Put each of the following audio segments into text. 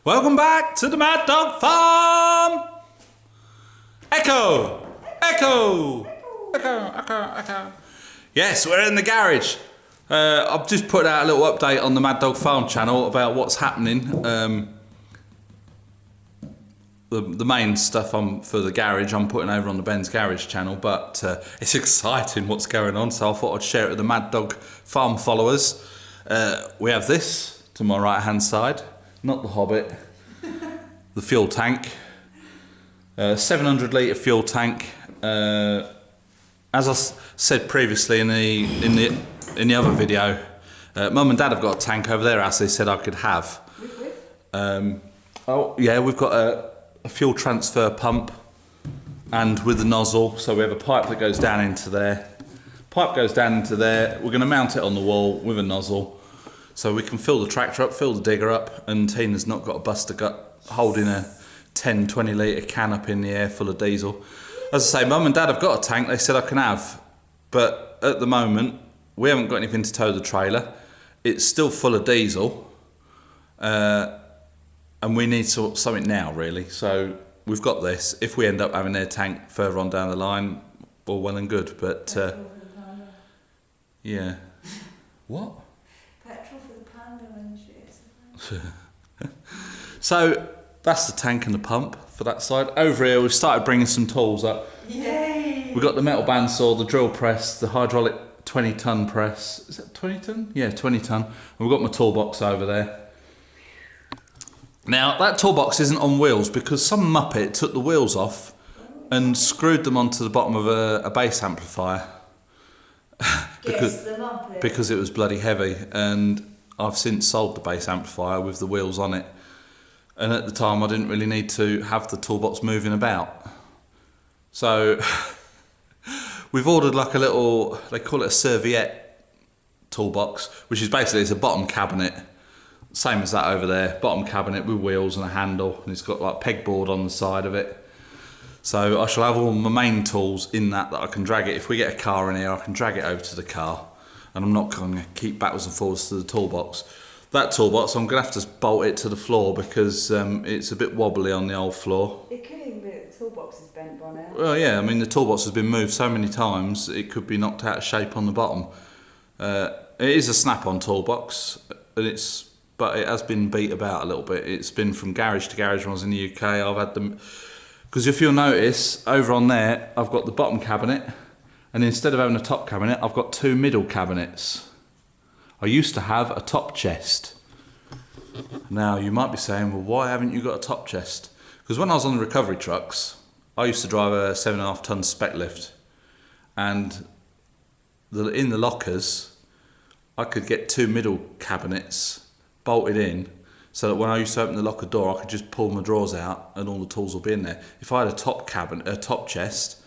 Welcome back to the Mad Dog Farm! Echo! Echo! Echo, echo, echo. Yes, we're in the garage. I've just put out a little update on the Mad Dog Farm channel about what's happening. The main stuff for the garage I'm putting over on the Ben's Garage channel, but it's exciting what's going on, so I thought I'd share it with the Mad Dog Farm followers. We have this to my right hand side, not the Hobbit, the fuel tank, 700 litre fuel tank. As I said previously in the other video, Mum and Dad have got a tank over there, as they said I could have. Oh yeah, we've got a fuel transfer pump and with the nozzle, so we have a pipe that goes down into there. Pipe goes down into there. We're going to mount it on the wall with a nozzle, so we can fill the tractor up, fill the digger up, and Tina's not got a buster gut holding a 10-20 litre can up in the air full of diesel. As I say, Mum and Dad have got a tank they said I can have, but at the moment we haven't got anything to tow the trailer. It's still full of diesel, and we need something now really. So we've got this. If we end up having their tank further on down the line, all well and good, but yeah. What? Petrol for the panda and shit. So that's the tank and the pump for that side. Over here we've started bringing some tools up. Yay! We've got the metal bandsaw, the drill press, the hydraulic 20-ton press. Is that 20 ton? Yeah, 20 ton. And we've got my toolbox over there. Now that toolbox isn't on wheels because some muppet took the wheels off and screwed them onto the bottom of a bass amplifier. because it was bloody heavy, and I've since sold the bass amplifier with the wheels on it. And at the time I didn't really need to have the toolbox moving about. So we've ordered like a little, they call it a serviette toolbox, which is basically, it's a bottom cabinet. Same as that over there, bottom cabinet with wheels and a handle, and it's got like pegboard on the side of it. So I shall have all my main tools in that I can drag it. If we get a car in here, I can drag it over to the car, and I'm not going to keep backwards and forwards to the toolbox. That toolbox, I'm going to have to bolt it to the floor because it's a bit wobbly on the old floor. It could even be that the toolbox is bent by now. Well, yeah, I mean the toolbox has been moved so many times it could be knocked out of shape on the bottom. It is a snap-on toolbox, but it has been beat about a little bit. It's been from garage to garage when I was in the UK. I've had them, because if you'll notice, over on there, I've got the bottom cabinet, and instead of having a top cabinet, I've got two middle cabinets. I used to have a top chest. Now, you might be saying, well, why haven't you got a top chest? Because when I was on the recovery trucks, I used to drive a 7.5 ton spec lift, and in the lockers, I could get two middle cabinets bolted in, so that when I used to open the locker door I could just pull my drawers out and all the tools will be in there. If I had a top chest,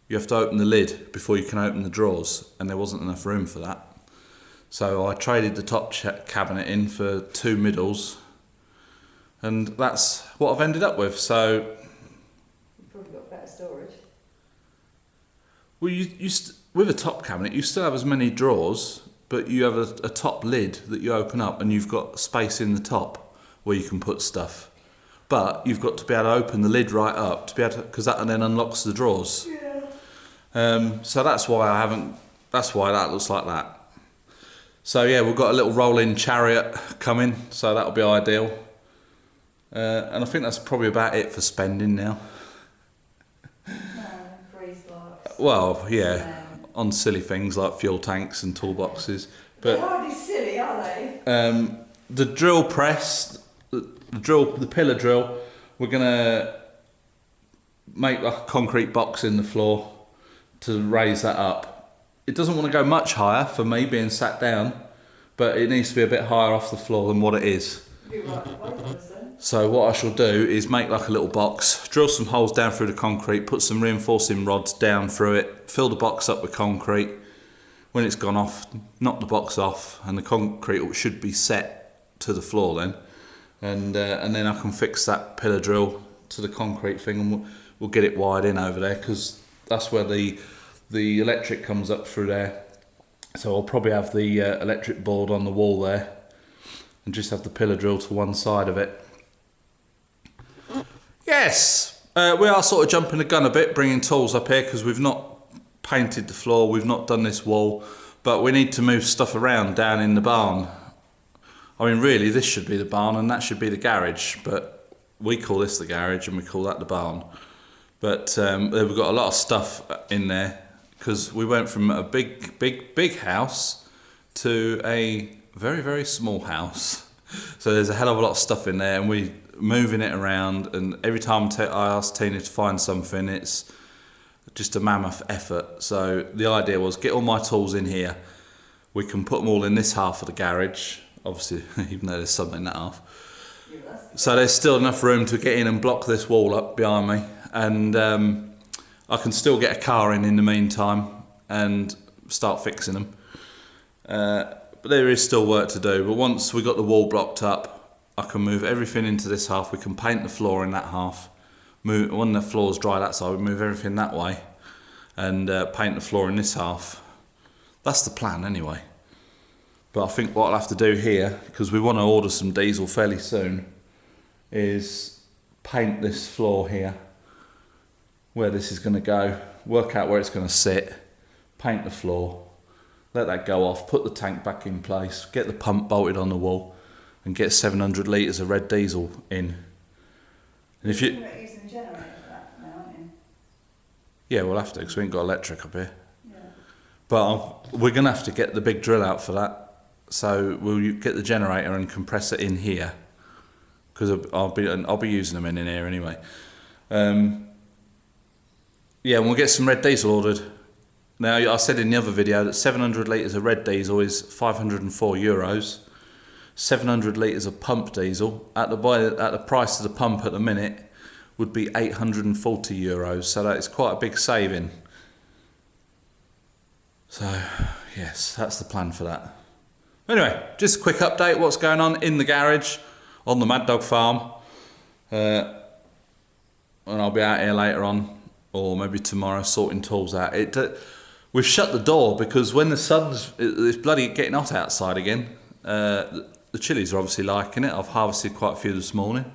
you have to open the lid before you can open the drawers, and there wasn't enough room for that. So I traded the top cabinet in for two middles, and that's what I've ended up with. So You've probably got better storage. Well, with a top cabinet you still have as many drawers, but you have a top lid that you open up, and you've got space in the top where you can put stuff. But you've got to be able to open the lid right up to be able to, because that then unlocks the drawers. Yeah. So that's why that's why that looks like that. So yeah, we've got a little rolling chariot coming, so that'll be ideal. And I think that's probably about it for spending now. No, freeze blocks. Well, yeah. On silly things like fuel tanks and toolboxes, They're but hardly silly, are they? the drill press, the pillar drill, we're gonna make like a concrete box in the floor to raise that up. It doesn't want to go much higher for me being sat down, but it needs to be a bit higher off the floor than what it is. You're right, both of us then. So what I shall do is make like a little box, drill some holes down through the concrete, put some reinforcing rods down through it, fill the box up with concrete. When it's gone off, knock the box off, and the concrete should be set to the floor then. And then I can fix that pillar drill to the concrete thing, and we'll get it wired in over there, because that's where the electric comes up through there. So I'll probably have the electric board on the wall there, and just have the pillar drill to one side of it. Yes, we are sort of jumping the gun a bit, bringing tools up here because we've not painted the floor, we've not done this wall, but we need to move stuff around down in the barn. I mean, really, this should be the barn and that should be the garage, but we call this the garage and we call that the barn. But we've got a lot of stuff in there because we went from a big house to a very, very small house. So there's a hell of a lot of stuff in there and we're moving it around, and every time I ask Tina to find something, it's just a mammoth effort. So the idea was get all my tools in here. We can put them all in this half of the garage, obviously, even though there's some in that half. So there's still enough room to get in and block this wall up behind me, and I can still get a car in the meantime and start fixing them. But there is still work to do, but once we got the wall blocked up, I can move everything into this half. We can paint the floor in that half. When the floor's dry that side, we move everything that way and paint the floor in this half. That's the plan anyway. But I think what I'll have to do here, because we want to order some diesel fairly soon, is paint this floor here, where this is going to go, work out where it's going to sit, paint the floor, let that go off, put the tank back in place, get the pump bolted on the wall, and get 700 litres of red diesel in. And if you... You're not using the generator for that now, aren't you? Yeah, we'll have to, because we ain't got electric up here. Yeah. But we're going to have to get the big drill out for that. So we'll get the generator and compress it in here, because I'll be using them in here anyway. Yeah, and we'll get some red diesel ordered. Now, I said in the other video that 700 litres of red diesel is €504. 700 litres of pump diesel at the price of the pump at the minute would be €840. So that is quite a big saving. So yes, that's the plan for that. Anyway, just a quick update what's going on in the garage on the Mad Dog farm. And I'll be out here later on, or maybe tomorrow, sorting tools out. We've shut the door because when the it's bloody getting hot outside again. The chilies are obviously liking it. I've harvested quite a few this morning.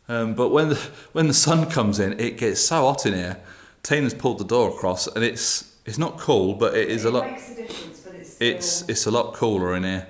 But when the sun comes in, it gets so hot in here. Tina's pulled the door across, and it's not cool, but it is a lot. It makes a difference, but it's still... It's a lot cooler in here,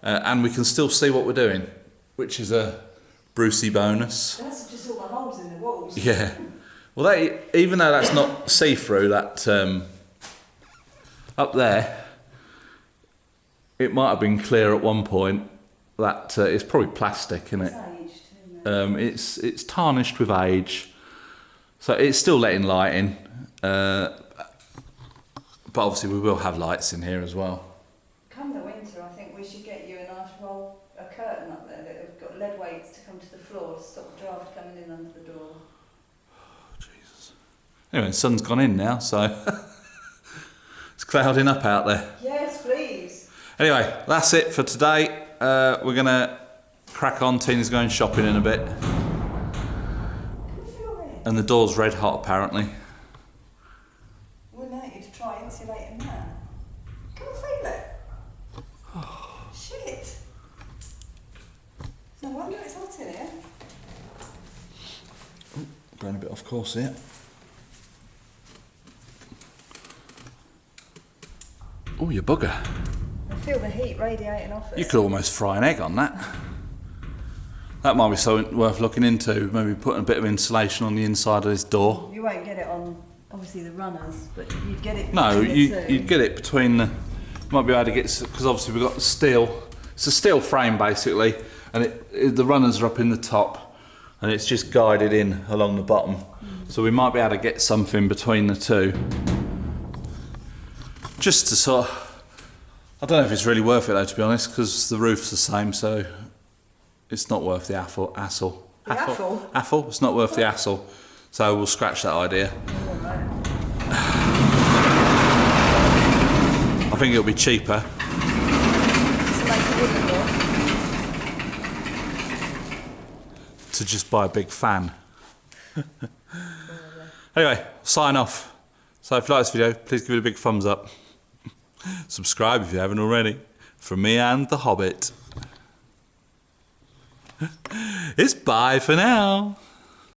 Yeah. and we can still see what we're doing, which is a Brucey bonus. That's just all the holes in the walls. Yeah. Well, even though that's not see-through, that up there, it might have been clear at one point. That it's probably plastic, isn't it? It's aged, isn't it? It's tarnished with age, so it's still letting light in. But obviously we will have lights in here as well. Come the winter, I think we should get you a nice roll, a curtain up there that have got lead weights to come to the floor to stop the draft coming in under the door. Oh, Jesus. Anyway, the sun's gone in now, so it's clouding up out there. Yes, please. Anyway, that's it for today. We're going to crack on. Tina's going shopping in a bit. Can you feel it? And the door's red hot, apparently. We'll know you to try insulating that. Can you feel it? Shit. No wonder it's hot in here. Going a bit off course here. Oh, you bugger. I feel the heat radiating off it. You could almost fry an egg on that. That might be something worth looking into. Maybe putting a bit of insulation on the inside of this door. You won't get it on, obviously, the runners, but you'd get it No, between the two. you'd get it between the... Might be able to get... Because obviously we've got the steel... It's a steel frame, basically. And the runners are up in the top. And it's just guided in along the bottom. So we might be able to get something between the two. Just to sort of... I don't know if it's really worth it though, to be honest, because the roof's the same, so it's not worth the hassle. The hassle? Hassle? It's not worth the hassle. So we'll scratch that idea. I think it'll be cheaper. So like a wooden door. To just buy a big fan. Anyway, sign off. So if you like this video, please give it a big thumbs up. Subscribe if you haven't already. From me and the Hobbit. It's bye for now.